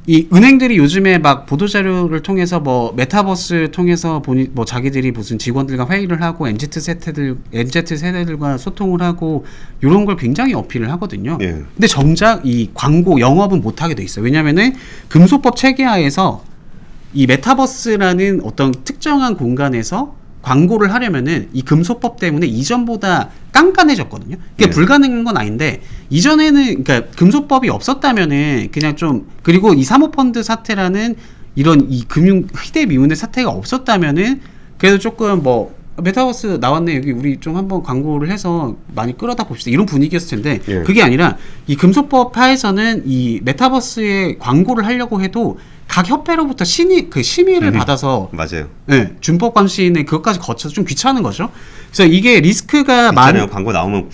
이 은행들이 요즘에 막 보도자료를 통해서 뭐 메타버스를 통해서 뭐 자기들이 무슨 직원들과 회의를 하고 MZ 세대들과 소통을 하고 이런 걸 굉장히 어필을 하거든요. 예. 근데 정작 이 광고 영업은 못 하게 돼 있어요. 왜냐면은 금소법 체계하에서 이 메타버스라는 어떤 특정한 공간에서 광고를 하려면은 이 금소법 때문에 이전보다 깐깐해졌거든요. 그게 불가능한 건 아닌데 이전에는 그러니까 금소법이 없었다면은 그냥 좀 그리고 이 사모펀드 사태라는 이런 이 금융 희대미문의 사태가 없었다면은 그래도 조금 뭐 메타버스 나왔네 여기 우리 좀 한번 광고를 해서 많이 끌어다 봅시다 이런 분위기였을 텐데 예. 그게 아니라 이 금소법 하에서는 이 메타버스에 광고를 하려고 해도 각 협회로부터 심의를 받아서 맞아요. 네, 준법 감시는 그것까지 거쳐서 좀 귀찮은 거죠. 그래서 이게 리스크가 있잖아요. 광고 나오면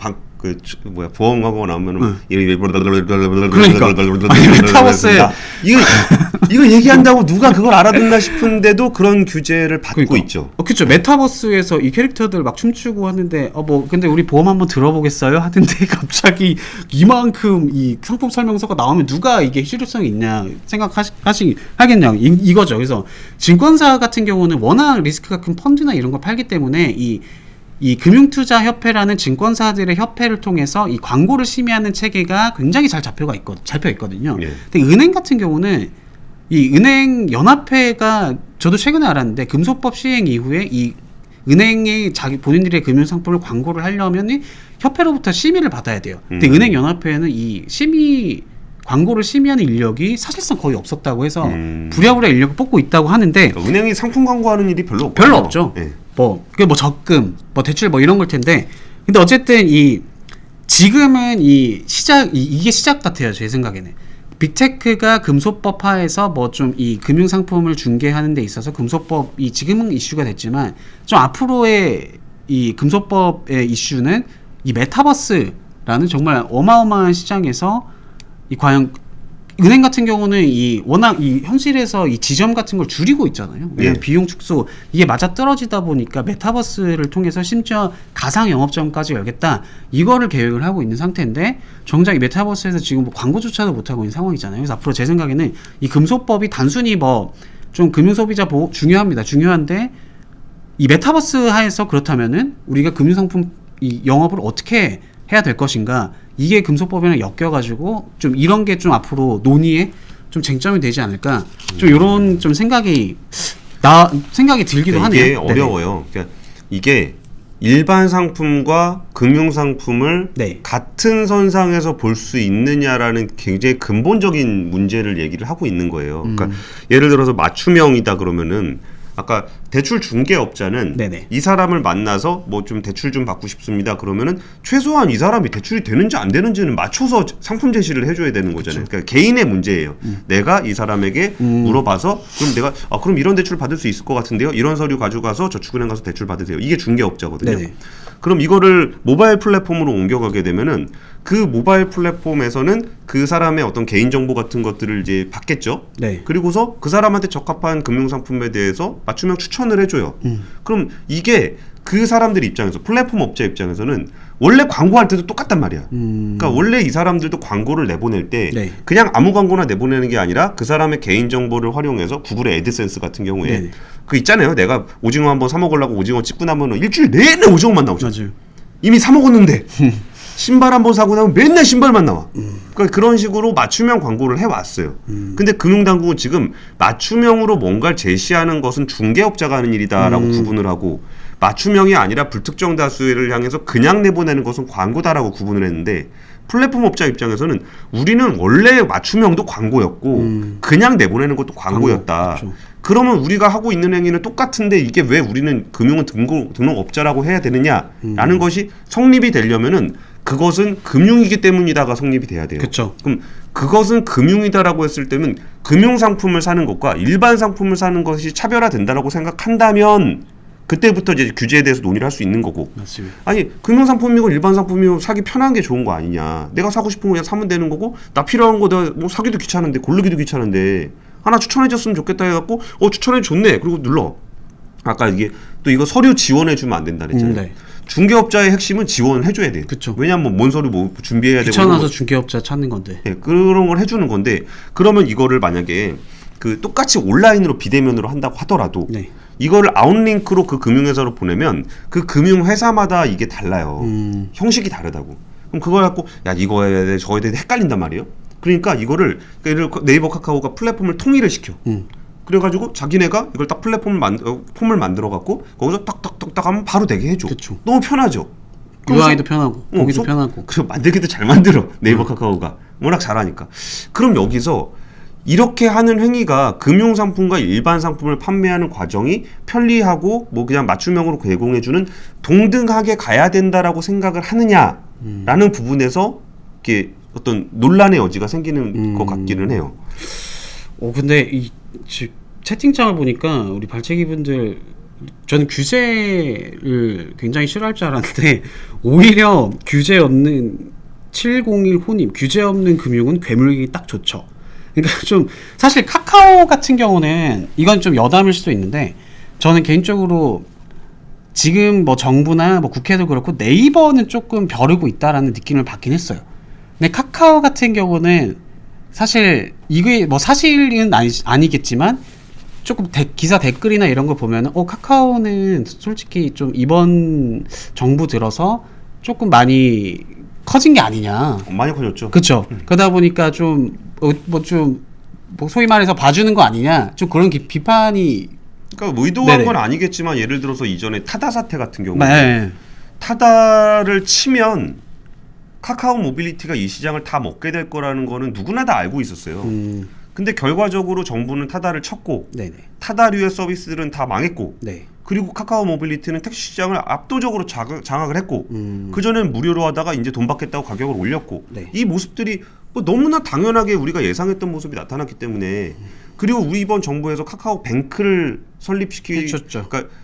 보험 광고 나오면은 그러니까 아니, 메타버스에 이거 얘기한다고 누가 그걸 알아듣나 싶은데도 그런 규제를 받고 그러니까. 있죠. 그렇죠. 메타버스에서 이 캐릭터들 막 춤추고 하는데 근데 우리 보험 한번 들어보겠어요 하는데 갑자기 이만큼 이 상품 설명서가 나오면 누가 이게 실효성이 있냐 하겠냐 이거죠. 그래서 증권사 같은 경우는 워낙 리스크가 큰 펀드나 이런 걸 팔기 때문에 이 금융투자협회라는 증권사들의 협회를 통해서 이 광고를 심의하는 체계가 굉장히 잘 잡혀 있거든요. 예. 근데 은행 같은 경우는 이 은행 연합회가 저도 최근에 알았는데 금소법 시행 이후에 이 은행이 본인들의 금융상품을 광고를 하려면 협회로부터 심의를 받아야 돼요. 근데 은행 연합회는 이 광고를 심의하는 인력이 사실상 거의 없었다고 해서 부랴부랴 인력을 뽑고 있다고 하는데 은행이 상품 광고하는 일이 별로 없죠. 예. 그게 뭐 적금, 뭐 대출 뭐 이런 걸 텐데 근데 어쨌든 지금은 이게 시작 같아요 제 생각에는. 빅테크가 금소법 하에서 뭐 좀 이 금융 상품을 중개하는 데 있어서 금소법이 지금은 이슈가 됐지만 좀 앞으로의 이 금소법의 이슈는 이 메타버스라는 정말 어마어마한 시장에서 과연 은행 같은 경우는 워낙 현실에서 이 지점 같은 걸 줄이고 있잖아요. 왜냐면 예. 비용 축소 이게 맞아 떨어지다 보니까 메타버스를 통해서 심지어 가상 영업점까지 열겠다 이거를 계획을 하고 있는 상태인데 정작 이 메타버스에서 지금 뭐 광고조차도 못 하고 있는 상황이잖아요. 그래서 앞으로 제 생각에는 이 금소법이 단순히 뭐 좀 금융 소비자 보호 중요한데 이 메타버스 하에서 그렇다면은 우리가 금융 상품 이 영업을 어떻게 해야 될 것인가 이게 금소법이랑 엮여가지고 좀 이런 게 좀 앞으로 논의에 좀 쟁점이 되지 않을까 좀 이런 좀 생각이 들기도 하네요. 이게 어려워요. 그러니까 이게 일반 상품과 금융 상품을 네. 같은 선상에서 볼 수 있느냐라는 굉장히 근본적인 문제를 얘기를 하고 있는 거예요. 그러니까 예를 들어서 맞춤형이다 그러면은 아까 대출 중개업자는 네네. 이 사람을 만나서 뭐 좀 대출 좀 받고 싶습니다. 그러면은 최소한 이 사람이 대출이 되는지 안 되는지는 맞춰서 상품 제시를 해줘야 되는 거잖아요. 그러니까 개인의 문제예요. 내가 이 사람에게 물어봐서 그럼 내가 그럼 이런 대출 받을 수 있을 것 같은데요. 이런 서류 가져가서 저축은행 가서 대출 받으세요. 이게 중개업자거든요. 네네. 그럼 이거를 모바일 플랫폼으로 옮겨가게 되면은 그 모바일 플랫폼에서는 그 사람의 어떤 개인정보 같은 것들을 이제 받겠죠. 네. 그리고서 그 사람한테 적합한 금융상품에 대해서 맞춤형 추천을 해줘요. 그럼 이게 그 사람들 입장에서 플랫폼 업체 입장에서는 원래 광고할 때도 똑같단 말이야. 그러니까 원래 이 사람들도 광고를 내보낼 때 네. 그냥 아무 광고나 내보내는 게 아니라 그 사람의 개인정보를 활용해서 구글의 애드센스 같은 경우에 네네. 그 있잖아요. 내가 오징어 한번 사 먹으려고 오징어 찍고 나면 일주일 내내 오징어만 나오잖아. 맞아요. 이미 사 먹었는데 신발 한번 사고 나면 맨날 신발만 나와. 그러니까 그런 식으로 맞춤형 광고를 해왔어요. 근데 금융당국은 지금 맞춤형으로 뭔가를 제시하는 것은 중개업자가 하는 일이다라고 구분을 하고 맞춤형이 아니라 불특정 다수를 향해서 그냥 내보내는 것은 광고다라고 구분을 했는데 플랫폼 업자 입장에서는 우리는 원래 맞춤형도 광고였고 그냥 내보내는 것도 광고였다. 그렇죠. 그러면 우리가 하고 있는 행위는 똑같은데 이게 왜 우리는 금융은 등록업자라고 해야 되느냐라는 것이 성립이 되려면은 그것은 금융이기 때문이다가 성립이 돼야 돼요. 그렇죠. 그럼 그것은 금융이다라고 했을 때는 금융 상품을 사는 것과 일반 상품을 사는 것이 차별화된다라고 생각한다면 그때부터 이제 규제에 대해서 논의를 할 수 있는 거고. 맞습니다. 아니 금융 상품이고 일반 상품이고 사기 편한 게 좋은 거 아니냐. 내가 사고 싶은 거 그냥 사면 되는 거고 나 필요한 거 내가 뭐 사기도 귀찮은데 고르기도 귀찮은데 하나 추천해줬으면 좋겠다 해갖고 추천해 줬네. 그리고 눌러. 아까 이게 또 이거 서류 지원해주면 안 된다 그랬잖아요. 네. 중개업자의 핵심은 지원해줘야 돼요. 그쵸. 왜냐하면 뭔 서류 뭐 준비해야 되고 귀찮아서 중개업자 찾는 건데. 네, 그런 걸 해주는 건데 그러면 이거를 만약에 그 똑같이 온라인으로 비대면으로 한다고 하더라도 네. 이거를 아웃링크로 그 금융회사로 보내면 그 금융회사마다 이게 달라요. 형식이 다르다고. 그럼 그걸 갖고 야 이거에 대해 저에 대해 헷갈린단 말이에요. 그러니까 이거를 네이버 카카오가 플랫폼을 통일을 시켜. 그래가지고 자기네가 이걸 딱 폼을 만들어갖고 거기서 딱딱딱딱 하면 바로 되게 해줘. 그쵸. 너무 편하죠. UI도 편하고 보기도 그래서 편하고. 그리고 만들기도 잘 만들어. 네이버 카카오가 워낙 잘하니까. 그럼 여기서 이렇게 하는 행위가 금융상품과 일반 상품을 판매하는 과정이 편리하고 뭐 그냥 맞춤형으로 제공해주는 동등하게 가야 된다라고 생각을 하느냐라는 부분에서 이렇게 어떤 논란의 여지가 생기는 것 같기는 해요. 근데 채팅창을 보니까 우리 발췌기 분들 저는 규제를 굉장히 싫어할 줄 알았는데 오히려 규제 없는 701 호님 규제 없는 금융은 괴물기 딱 좋죠. 그러니까 좀 사실 카카오 같은 경우는 이건 좀 여담일 수도 있는데 저는 개인적으로 지금 뭐 정부나 뭐 국회도 그렇고 네이버는 조금 벼르고 있다라는 느낌을 받긴 했어요. 근데 카카오 같은 경우는 사실 이게 뭐 사실은 아니겠지만 조금 기사 댓글이나 이런 거 보면 카카오는 솔직히 좀 이번 정부 들어서 조금 많이 커진 게 아니냐. 많이 커졌죠. 그렇죠. 그러다 보니까 좀 소위 말해서 봐주는 거 아니냐. 좀 그런 비판이. 그러니까 뭐 의도한 네네. 건 아니겠지만 예를 들어서 이전에 타다 사태 같은 경우는 네. 타다를 치면 카카오 모빌리티가 이 시장을 다 먹게 될 거라는 거는 누구나 다 알고 있었어요. 근데 결과적으로 정부는 타다를 쳤고 네네. 타다류의 서비스들은 다 망했고 네. 그리고 카카오 모빌리티는 택시 시장을 압도적으로 장악을 했고 그전엔 무료로 하다가 이제 돈 받겠다고 가격을 올렸고 네. 이 모습들이 뭐 너무나 당연하게 우리가 예상했던 모습이 나타났기 때문에 그리고 우리 이번 정부에서 카카오 뱅크를 해줬죠. 그러니까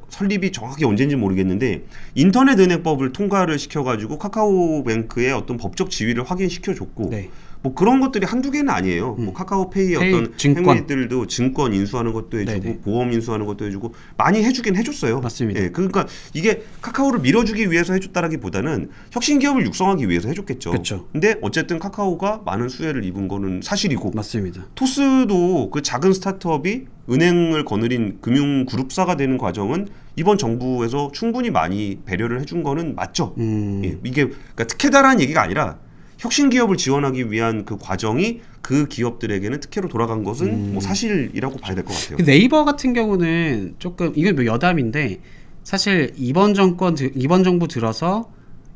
설립이 정확히 언제인지 모르겠는데 인터넷 은행법을 통과를 시켜가지고 카카오뱅크의 어떤 법적 지위를 확인시켜줬고 네. 뭐 그런 것들이 한두 개는 아니에요. 뭐 카카오페이의 어떤 증권. 행위들도 증권 인수하는 것도 해주고 네네. 보험 인수하는 것도 해주고 많이 해주긴 해줬어요. 맞습니다. 예, 그러니까 이게 카카오를 밀어주기 위해서 해줬다라기보다는 혁신 기업을 육성하기 위해서 해줬겠죠. 그쵸. 근데 어쨌든 카카오가 많은 수혜를 입은 거는 사실이고 맞습니다. 토스도 그 작은 스타트업이 은행을 거느린 금융 그룹사가 되는 과정은 이번 정부에서 충분히 많이 배려를 해준 거는 맞죠. 예, 이게 그러니까 특혜다라는 얘기가 아니라 혁신 기업을 지원하기 위한 그 과정이 그 기업들에게는 특혜로 돌아간 것은 뭐 사실이라고 봐야 될 것 같아요. 네이버 같은 경우는 조금 이건 뭐 여담인데 사실 이번 정부 들어서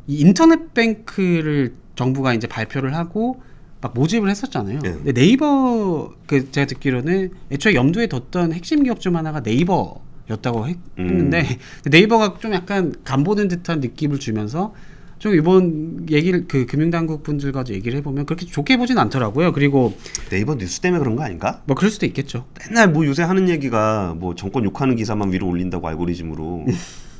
이 인터넷 뱅크를 정부가 이제 발표를 하고 막 모집을 했었잖아요. 네. 근데 네이버 제가 듣기로는 애초에 염두에 뒀던 핵심 기업 중 하나가 네이버였다고 했는데 네이버가 좀 약간 간보는 듯한 느낌을 주면서 좀 이번 얘기를 그 금융당국 분들과 얘기를 해보면 그렇게 좋게 보진 않더라고요. 그리고 네이버 뉴스 때문에 그런 거 아닌가? 뭐 그럴 수도 있겠죠. 맨날 뭐 요새 하는 얘기가 뭐 정권 욕하는 기사만 위로 올린다고 알고리즘으로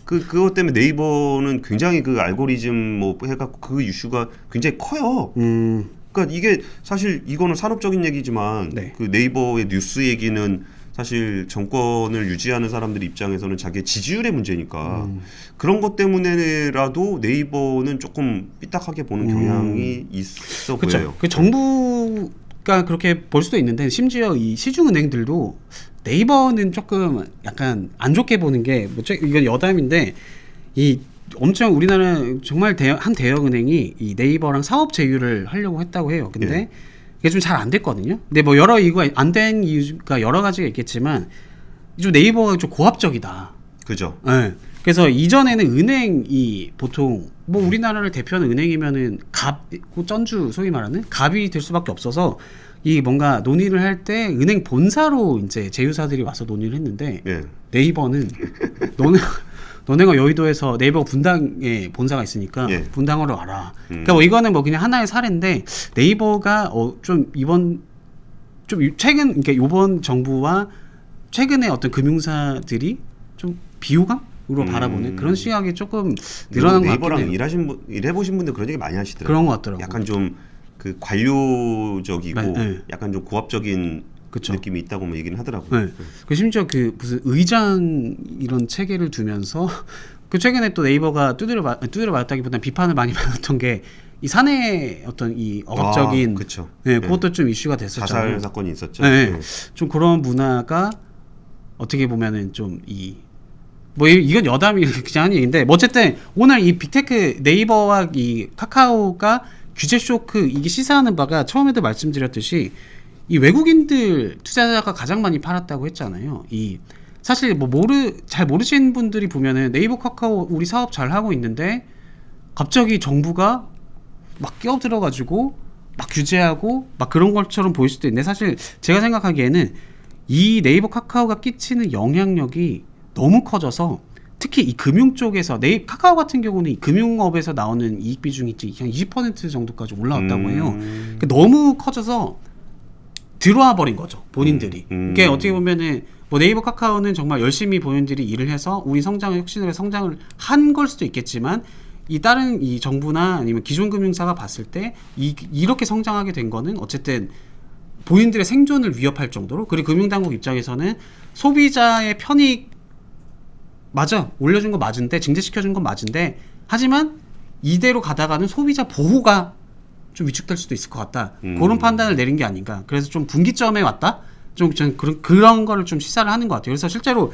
그것 때문에 네이버는 굉장히 그 알고리즘 뭐 해갖고 그 이슈가 굉장히 커요. 그러니까 이게 사실 이거는 산업적인 얘기지만 네. 그 네이버의 뉴스 얘기는 사실 정권을 유지하는 사람들 입장에서는 자기의 지지율의 문제니까 그런 것 때문에라도 네이버는 조금 삐딱하게 보는 경향이 있어 그렇죠. 보여요. 그 정부가 그렇게 볼 수도 있는데 심지어 이 시중은행들도 네이버는 조금 약간 안 좋게 보는 게 뭐 이건 여담인데 이 엄청 우리나라 정말 한 대형 은행이 이 네이버랑 사업 제휴를 하려고 했다고 해요. 근데 예. 이게 좀 잘 안 됐거든요. 근데 뭐 여러 이유가 안 된 이유가 여러 가지가 있겠지만 좀 네이버가 좀 고압적이다. 그죠. 네. 그래서 이전에는 은행이 보통 뭐 우리나라를 대표하는 은행이면은 전주 소위 말하는 갑이 될 수밖에 없어서 이 뭔가 논의를 할 때 은행 본사로 이제 제휴사들이 와서 논의를 했는데 예. 네이버는 너네가 여의도에서 네이버 분당에 본사가 있으니까 예. 분당으로 와라. 그러니까 뭐 이거는 뭐 그냥 하나의 사례인데 네이버가 좀 최근 그러니까 이번 정부와 최근에 어떤 금융사들이 좀 비호감으로 바라보는 그런 시각이 조금 늘어난 것 같긴 해요. 네이버랑 일해보신 분들 그런 얘기 많이 하시더라고요. 그런 것 같더라고요. 약간 좀 그 관료적이고 네. 약간 좀 고압적인 그쵸. 느낌이 있다고 뭐 얘기는 하더라고요. 네. 그 심지어 그 무슨 의장 이런 체계를 두면서 그 최근에 또 네이버가 두드려 맞았다기보다는 비판을 많이 받았던 게 이 사내 어떤 이 억압적인 그쵸. 네, 그것도 좀 이슈가 됐었잖아요. 자살 사건이 있었죠. 네. 네. 좀 그런 문화가 어떻게 보면은 좀 뭐 이건 여담이 그냥 하는 얘기인데 뭐 어쨌든 오늘 이 빅테크 네이버와 이 카카오가 규제 쇼크 이게 시사하는 바가 처음에도 말씀드렸듯이 이 외국인들 투자자가 가장 많이 팔았다고 했잖아요. 이 사실 뭐 잘 모르시는 분들이 보면은 네이버 카카오 우리 사업 잘 하고 있는데 갑자기 정부가 막 끼어들어가지고 막 규제하고 막 그런 것처럼 보일 수도 있는데 사실 제가 생각하기에는 이 네이버 카카오가 끼치는 영향력이 너무 커져서 특히 이 금융 쪽에서 카카오 같은 경우는 이 금융업에서 나오는 이익 비중이 그냥 20% 정도까지 올라왔다고 해요. 그러니까 너무 커져서 들어와 버린 거죠 본인들이. 이게 어떻게 보면은 뭐 네이버 카카오는 정말 열심히 본인들이 일을 해서 우리 성장을 혁신을 해서 성장을 한 걸 수도 있겠지만 이 다른 이 정부나 아니면 기존 금융사가 봤을 때 이렇게 성장하게 된 거는 어쨌든 본인들의 생존을 위협할 정도로 그리고 금융당국 입장에서는 소비자의 편익 맞아 올려준 건 맞은데 증대시켜준 건 맞은데 하지만 이대로 가다가는 소비자 보호가 좀 위축될 수도 있을 것 같다. 그런 판단을 내린 게 아닌가. 그래서 좀 분기점에 왔다. 좀 그런 거를 좀 시사를 하는 것 같아요. 그래서 실제로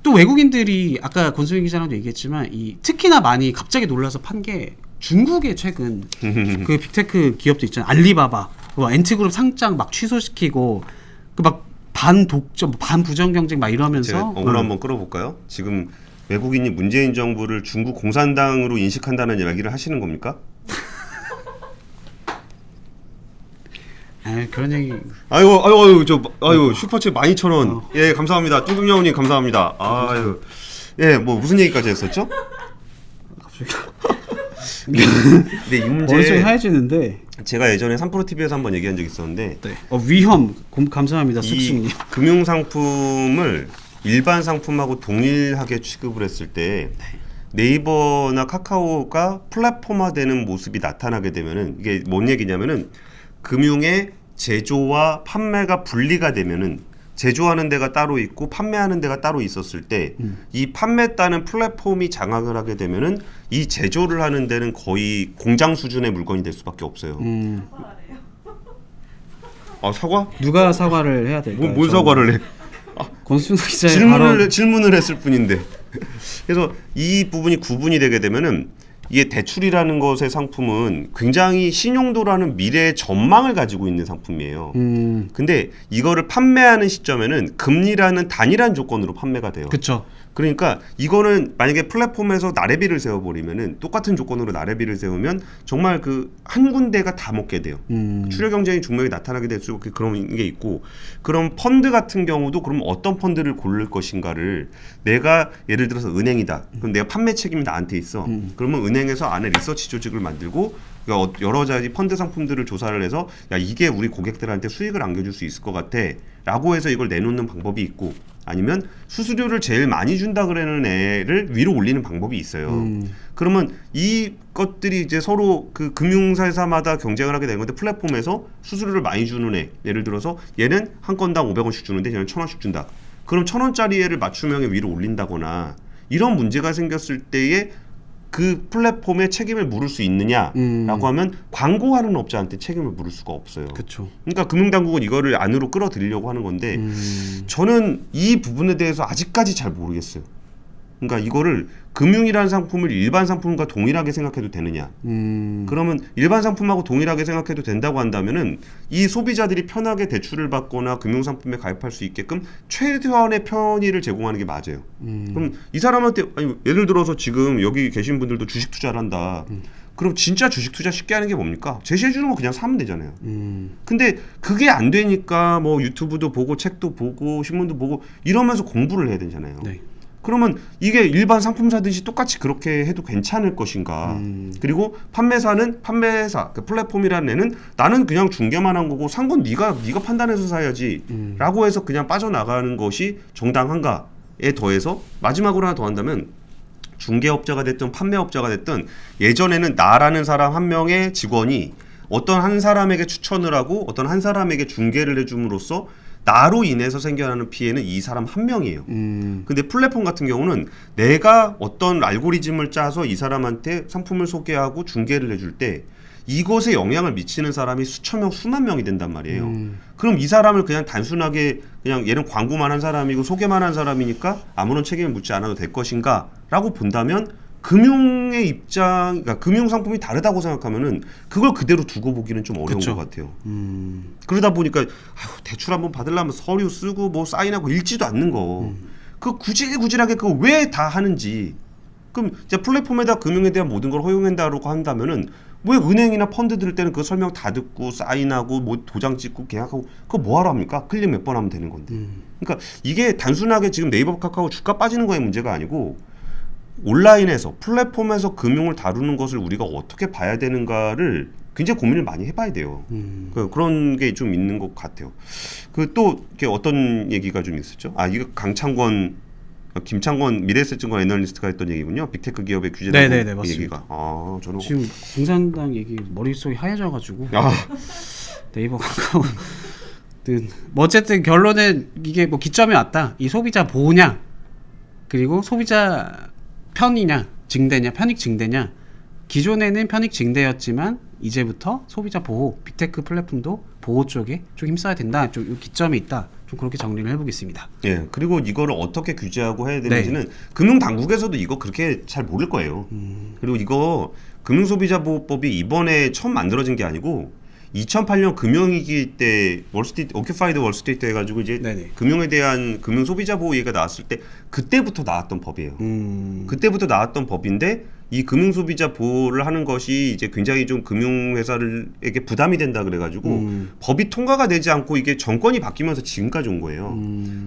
또 외국인들이 아까 권수희 기자랑도 얘기했지만 특히나 많이 갑자기 놀라서 판 게 중국의 최근 그 빅테크 기업도 있잖아요. 알리바바, 엔트그룹 상장 막 취소시키고 그 막 반독점, 반부정 경쟁 막 이러면서 제가 어그로 한번 끌어볼까요? 지금 외국인이 문재인 정부를 중국 공산당으로 인식한다는 이야기를 하시는 겁니까? 그런 얘기. 아유 슈퍼챗 12,000원. 예, 감사합니다. 뚱뚱여우님 감사합니다. 아유, 예, 뭐 무슨 얘기까지 했었죠? 근데 이 문제 머릿속이 하얘지는데. 제가 예전에 3프로TV에서 한번 얘기한 적이 있었는데 네. 위험 감사합니다. 이 숙숙님. 금융 상품을 일반 상품하고 동일하게 취급을 했을 때 네이버나 카카오가 플랫폼화되는 모습이 나타나게 되면은 이게 뭔 얘기냐면은 금융의 제조와 판매가 분리가 되면은 제조하는 데가 따로 있고 판매하는 데가 따로 있었을 때 이 판매다는 플랫폼이 장악을 하게 되면은 이 제조를 하는 데는 거의 공장 수준의 물건이 될 수밖에 없어요. 아, 사과? 누가 사과를 해야 될까요? 뭔 사과를 해? 권순우 기자의 질문을 했을 뿐인데. 그래서 이 부분이 구분이 되게 되면은 이게 대출이라는 것의 상품은 굉장히 신용도라는 미래의 전망을 가지고 있는 상품이에요. 근데 이거를 판매하는 시점에는 금리라는 단일한 조건으로 판매가 돼요. 그렇죠. 그러니까 이거는 만약에 플랫폼에서 나래비를 세워버리면은 똑같은 조건으로 나래비를 세우면 정말 그 한 군데가 다 먹게 돼요. 출혈 경쟁이 중명이 나타나게 될 수 있고 그런 게 있고, 그럼 펀드 같은 경우도 그럼 어떤 펀드를 고를 것인가를, 내가 예를 들어서 은행이다. 그럼 내가 판매 책임이 나한테 있어. 그러면 은행에서 안에 리서치 조직을 만들고 그러니까 여러 가지 펀드 상품들을 조사를 해서 야 이게 우리 고객들한테 수익을 안겨줄 수 있을 것 같아 라고 해서 이걸 내놓는 방법이 있고, 아니면 수수료를 제일 많이 준다 그러는 애를 위로 올리는 방법이 있어요. 그러면 이것들이 이제 서로 그 금융사마다 경쟁을 하게 되는 건데, 플랫폼에서 수수료를 많이 주는 애, 예를 들어서 얘는 한 건당 500원씩 주는데 얘는 1000원씩 준다. 그럼 1000원짜리 애를 맞춤형에 위로 올린다거나 이런 문제가 생겼을 때에 그 플랫폼에 책임을 물을 수 있느냐라고 하면 광고하는 업자한테 책임을 물을 수가 없어요. 그렇죠. 그러니까 금융당국은 이거를 안으로 끌어들이려고 하는 건데 저는 이 부분에 대해서 아직까지 잘 모르겠어요. 그러니까 이거를 금융이라는 상품을 일반 상품과 동일하게 생각해도 되느냐. 그러면 일반 상품하고 동일하게 생각해도 된다고 한다면은 이 소비자들이 편하게 대출을 받거나 금융상품에 가입할 수 있게끔 최대한의 편의를 제공하는 게 맞아요. 그럼 이 사람한테 아니, 예를 들어서 지금 여기 계신 분들도 주식 투자를 한다. 그럼 진짜 주식 투자 쉽게 하는 게 뭡니까? 제시해 주는 거 그냥 사면 되잖아요. 근데 그게 안 되니까 뭐 유튜브도 보고 책도 보고 신문도 보고 이러면서 공부를 해야 되잖아요. 네. 그러면 이게 일반 상품 사듯이 똑같이 그렇게 해도 괜찮을 것인가. 그리고 판매사는 판매사, 그 플랫폼이라는 애는 나는 그냥 중개만 한 거고 산 건 네가 판단해서 사야지 라고 해서 그냥 빠져나가는 것이 정당한가에 더해서 마지막으로 하나 더 한다면, 중개업자가 됐든 판매업자가 됐든 예전에는 나라는 사람 한 명의 직원이 어떤 한 사람에게 추천을 하고 어떤 한 사람에게 중개를 해줌으로써 나로 인해서 생겨나는 피해는 이 사람 한 명이에요. 근데 플랫폼 같은 경우는 내가 어떤 알고리즘을 짜서 이 사람한테 상품을 소개하고 중개를 해줄 때 이것에 영향을 미치는 사람이 수천 명, 수만 명이 된단 말이에요. 그럼 이 사람을 그냥 단순하게 그냥 얘는 광고만 한 사람이고 소개만 한 사람이니까 아무런 책임을 묻지 않아도 될 것인가 라고 본다면, 금융의 입장, 그러니까 금융 상품이 다르다고 생각하면은 그걸 그대로 두고 보기는 좀 어려운 그쵸. 것 같아요. 그러다 보니까 아휴, 대출 한번 받으려면 서류 쓰고 뭐 사인하고 읽지도 않는 거. 그 구질구질하게 그거 왜 다 하는지. 그럼 이제 플랫폼에다 금융에 대한 모든 걸 허용한다고 한다면은 왜 은행이나 펀드 들 때는 그 설명 다 듣고 사인하고 뭐 도장 찍고 계약하고 그거 뭐하러 합니까? 클릭 몇 번 하면 되는 건데. 그러니까 이게 단순하게 지금 네이버 카카오 주가 빠지는 거의 문제가 아니고, 온라인에서 플랫폼에서 금융을 다루는 것을 우리가 어떻게 봐야 되는가를 굉장히 고민을 많이 해봐야 돼요. 그런 게 좀 있는 것 같아요. 그 또 어떤 얘기가 좀 있었죠? 아 이거 김창권 미래에셋증권 애널리스트가 했던 얘기군요. 빅테크 기업의 규제 네네네, 당국 얘기가. 아 저는 지금 공산당 얘기 머릿속이 하얘져가지고 네이버 카카오 뭐 어쨌든 결론은 이게 뭐 기점에 왔다. 이 소비자 보호냐, 그리고 소비자 편이냐 증대냐, 편익 증대냐. 기존에는 편익 증대였지만 이제부터 소비자 보호, 빅테크 플랫폼도 보호 쪽에 좀 힘써야 된다. 좀 이 기점에 있다. 좀 그렇게 정리를 해보겠습니다. 예, 그리고 이거를 어떻게 규제하고 해야 되는지는 금융 당국에서도 이거 그렇게 잘 모를 거예요. 그리고 이거 금융소비자보호법이 이번에 처음 만들어진 게 아니고 2008년 금융위기 때 오큐파이드 월스트리트 해가지고 이제 네네. 금융에 대한 금융 소비자 보호 얘기가 나왔을 때 그때부터 나왔던 법이에요. 그때부터 나왔던 법인데 이 금융 소비자 보호를 하는 것이 이제 굉장히 좀 금융회사에게 부담이 된다 그래가지고 법이 통과가 되지 않고 이게 정권이 바뀌면서 지금까지 온 거예요.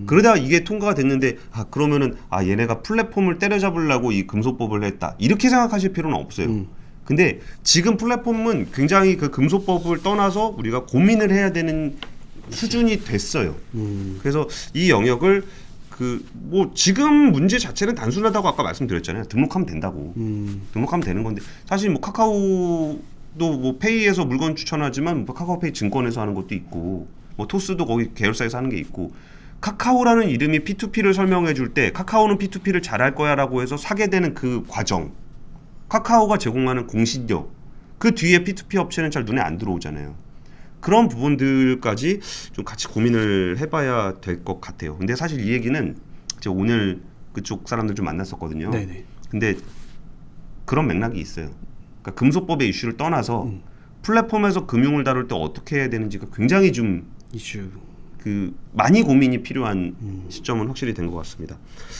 그러다가 이게 통과가 됐는데 그러면은 얘네가 플랫폼을 때려잡으려고 이 금소법을 했다 이렇게 생각하실 필요는 없어요. 근데 지금 플랫폼은 굉장히 그 금소법을 떠나서 우리가 고민을 해야 되는 수준이 됐어요. 그래서 이 영역을 뭐 지금 문제 자체는 단순하다고 아까 말씀드렸잖아요. 등록하면 된다고. 등록하면 되는 건데 사실 뭐 카카오도 뭐 페이에서 물건 추천하지만 뭐 카카오페이 증권에서 하는 것도 있고 뭐 토스도 거기 계열사에서 하는 게 있고, 카카오라는 이름이 P2P를 설명해 줄 때 카카오는 P2P를 잘할 거야라고 해서 사게 되는 그 과정, 카카오가 제공하는 공신력, 그 뒤에 P2P 업체는 잘 눈에 안 들어오잖아요. 그런 부분들까지 좀 같이 고민을 해봐야 될 것 같아요. 근데 사실 이 얘기는 제가 오늘 그쪽 사람들 좀 만났었거든요. 네네. 근데 그런 맥락이 있어요. 그러니까 금소법의 이슈를 떠나서 플랫폼에서 금융을 다룰 때 어떻게 해야 되는지가 굉장히 좀 이슈 많이 고민이 필요한 시점은 확실히 된 것 같습니다.